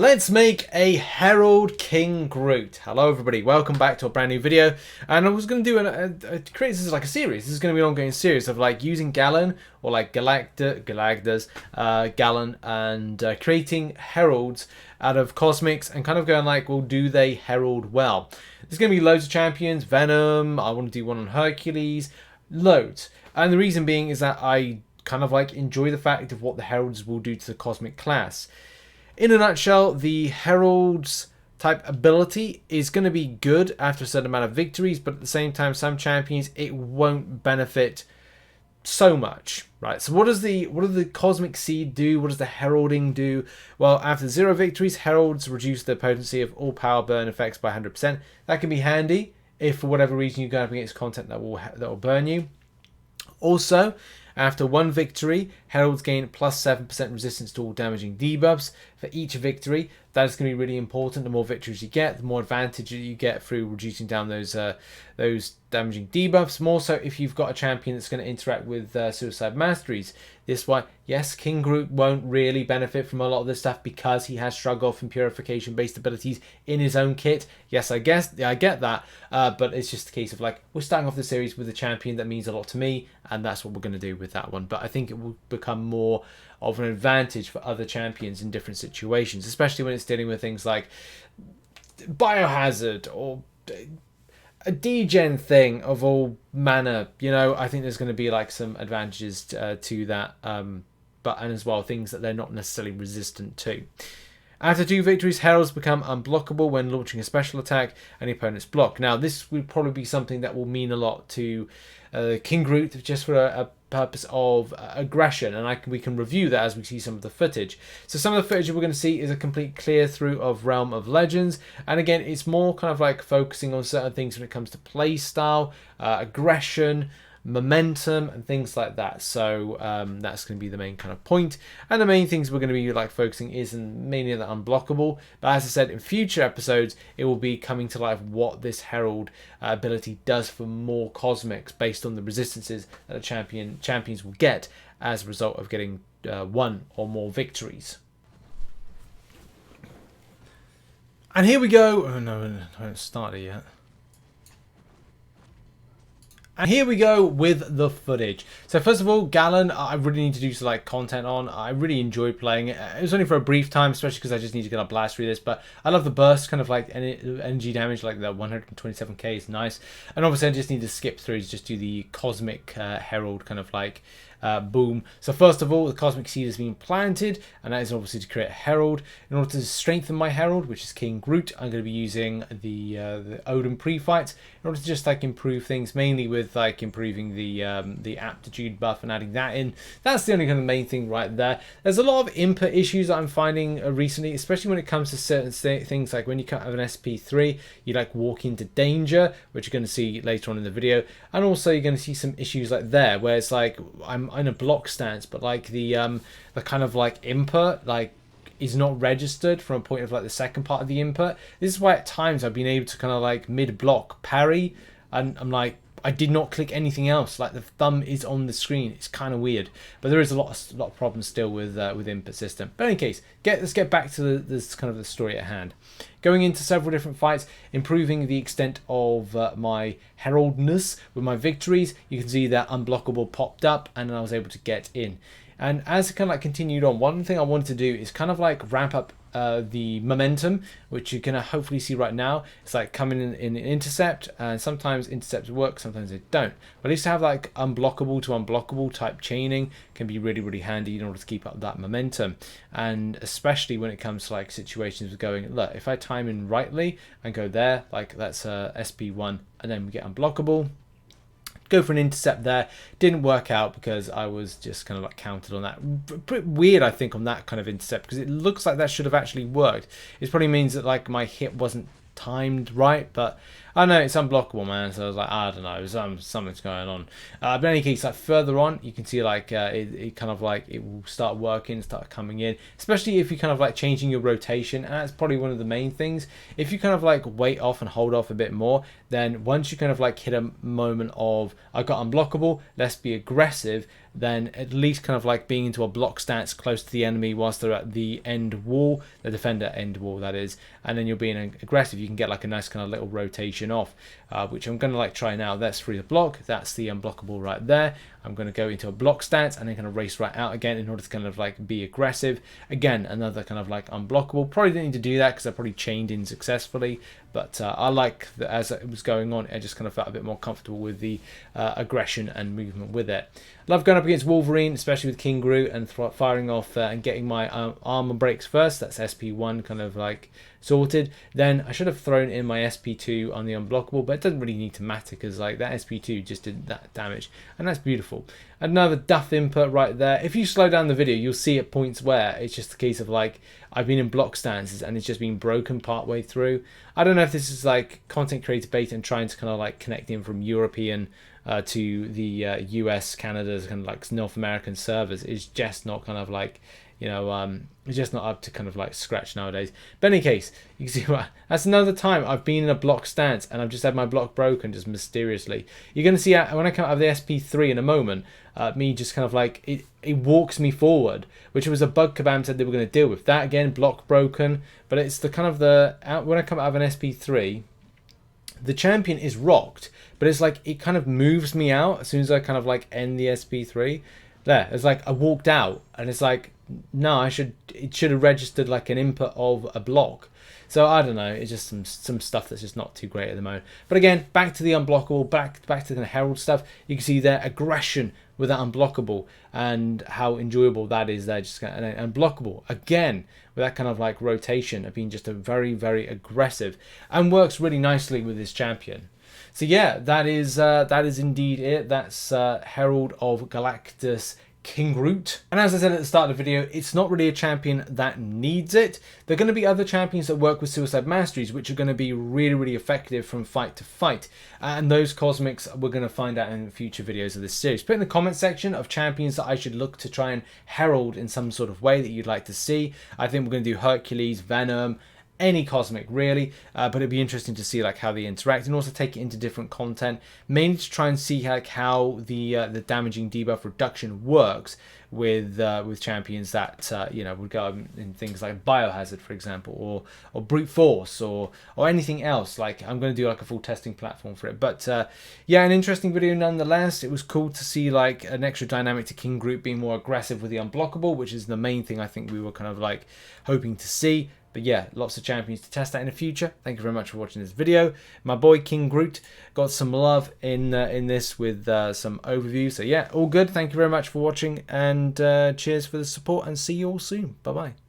Let's make a Herald King Groot. Hello everybody, welcome back to a brand new video. And I was going to do create this as like a series. This is going to be an ongoing series of like using Galan or like Galactus, Galan, and creating heralds out of cosmics and kind of going like, well, do they herald well? There's going to be loads of champions, Venom, I want to do one on Hercules, loads. And the reason being is that I kind of like enjoy the fact of what the heralds will do to the cosmic class. In a nutshell, the Heralds type ability is going to be good after a certain amount of victories, but at the same time, some champions, it won't benefit so much, right? So what does the Cosmic Seed do? What does the Heralding do? Well, after 0 victories, Heralds reduce the potency of all power burn effects by 100%. That can be handy if for whatever reason you're going up against content that will burn you. Also, after 1 victory, Heralds gain plus 7% resistance to all damaging debuffs for each victory. That is going to be really important. The more victories you get, the more advantage you get through reducing down those damaging debuffs. More so if you've got a champion that's going to interact with Suicide Masteries. This why, yes, King Groot won't really benefit from a lot of this stuff because he has Shrug Off and Purification based abilities in his own kit. Yes, I get that, but it's just a case of like, we're starting off the series with a champion that means a lot to me, and that's what we're going to do with that one. But I think it will become more of an advantage for other champions in different situations, especially when it's dealing with things like Biohazard or a degen thing of all manner. You know, I think there's going to be like some advantages to that, and as well things that they're not necessarily resistant to. After 2 victories, Heralds become unblockable when launching a special attack and the opponent's block. Now, this would probably be something that will mean a lot to King Groot, just for a purpose of aggression, and we can review that as we see some of the footage. So some of the footage we're going to see is a complete clear through of Realm of Legends, and again, it's more kind of like focusing on certain things when it comes to play style, aggression, momentum, and things like that. So that's going to be the main kind of point, and the main things we're going to be like focusing is mainly the unblockable. But as I said, in future episodes it will be coming to life what this herald ability does for more cosmics based on the resistances that the champions will get as a result of getting 1 or more victories. And here we go. Oh no, I haven't started yet. And here we go with the footage. So first of all, Galan, I really need to do some like content on. I really enjoyed playing it. It was only for a brief time, especially because I just need to get a blast through this. But I love the burst, kind of like energy damage, like the 127k is nice. And obviously I just need to skip through to just do the Cosmic Herald kind of like boom. So first of all, the Cosmic Seed has been planted, and that is obviously to create a Herald. In order to strengthen my Herald, which is King Groot, I'm going to be using the Odin pre-fight in order to just like improve things, mainly with like improving the aptitude buff and adding that in. That's the only kind of main thing right there. There's a lot of input issues that I'm finding recently, especially when it comes to certain things like when you have an SP3, you like walk into danger, which you're going to see later on in the video, and also you're going to see some issues like there where it's like I'm in a block stance, but like the kind of like input like is not registered from a point of like the second part of the input. This is why at times I've been able to kind of like mid-block parry, and I'm like, I did not click anything else. Like the thumb is on the screen. It's kind of weird, but there is a lot of problems still with input system. But in any case, let's get back to this kind of the story at hand. Going into several different fights, improving the extent of my heraldness with my victories. You can see that unblockable popped up, and I was able to get in. And as it kind of like continued on, one thing I wanted to do is kind of like ramp up the momentum, which you're gonna hopefully see right now. It's like coming in an intercept, and sometimes intercepts work, sometimes they don't. But at least to have like unblockable to unblockable type chaining can be really, really handy in order to keep up that momentum. And especially when it comes to like situations of going, look, if I time in rightly and go there, like that's SP1, and then we get unblockable. Go for an intercept there. Didn't work out because I was just kind of like counted on that. Pretty weird, I think, on that kind of intercept, because it looks like that should have actually worked. It probably means that like my hit wasn't timed right, but I know it's unblockable, man. So I was like, I don't know, something's going on. But in any case, like further on, you can see like it kind of like it will start working, start coming in. Especially if you kind of like changing your rotation, and that's probably one of the main things. If you kind of like wait off and hold off a bit more, then once you kind of like hit a moment of I got unblockable, let's be aggressive, then at least kind of like being into a block stance close to the enemy whilst they're at the end wall, the defender end wall that is, and then you're being aggressive, you can get like a nice kind of little rotation off, which I'm going to like try now. That's through the block, that's the unblockable right there. I'm going to go into a block stance and then kind of race right out again in order to kind of like be aggressive. Again, another kind of like unblockable. Probably didn't need to do that because I probably chained in successfully, but I like that as it was going on, I just kind of felt a bit more comfortable with the aggression and movement with it. Love going up against Wolverine, especially with King Groot, and firing off and getting my armor breaks first. That's SP1 kind of like sorted. Then I should have thrown in my SP2 on the unblockable, but it doesn't really need to matter because like that SP2 just did that damage, and that's beautiful. Another duff input right there. If you slow down the video, you'll see at points where it's just a case of like I've been in block stances and it's just been broken part way through. I don't know if this is like content creator bait and trying to kind of like connect in from European to the US, Canada's kind of like North American servers. Is just not kind of like, you know, it's just not up to kind of like scratch nowadays. But in any case, you can see that's another time I've been in a block stance and I've just had my block broken just mysteriously. You're going to see when I come out of the SP3 in a moment, me just kind of like it walks me forward, which was a bug Kabam said they were going to deal with. That again, block broken, but it's the kind of when I come out of an SP3, the champion is rocked, but it's like it kind of moves me out as soon as I kind of like end the SP3. There, it's like I walked out and it's like, no, it should have registered like an input of a block. So I don't know, it's just some stuff that's just not too great at the moment. But again, back to the unblockable, back to the Herald stuff. You can see their aggression with that unblockable and how enjoyable that is there. Just unblockable again with that kind of like rotation of being just a very, very aggressive, and works really nicely with this champion. So yeah, that is indeed it. That's Herald of Galactus, King Groot. And as I said at the start of the video, it's not really a champion that needs it. There are going to be other champions that work with Suicide Masteries, which are going to be really, really effective from fight to fight. And those cosmics we're going to find out in future videos of this series. Put in the comment section of champions that I should look to try and herald in some sort of way that you'd like to see. I think we're going to do Hercules, Venom, any cosmic really, but it'd be interesting to see like how they interact and also take it into different content, mainly to try and see like how the damaging debuff reduction works with champions that you know, would go in things like Biohazard, for example, or Brute Force, or anything else. Like I'm going to do like a full testing platform for it. But yeah, an interesting video nonetheless. It was cool to see like an extra dynamic to King Groot being more aggressive with the unblockable, which is the main thing I think we were kind of like hoping to see. But yeah, lots of champions to test out in the future. Thank you very much for watching this video. My boy King Groot got some love in this with some overview. So yeah, all good. Thank you very much for watching, and cheers for the support, and see you all soon. Bye bye.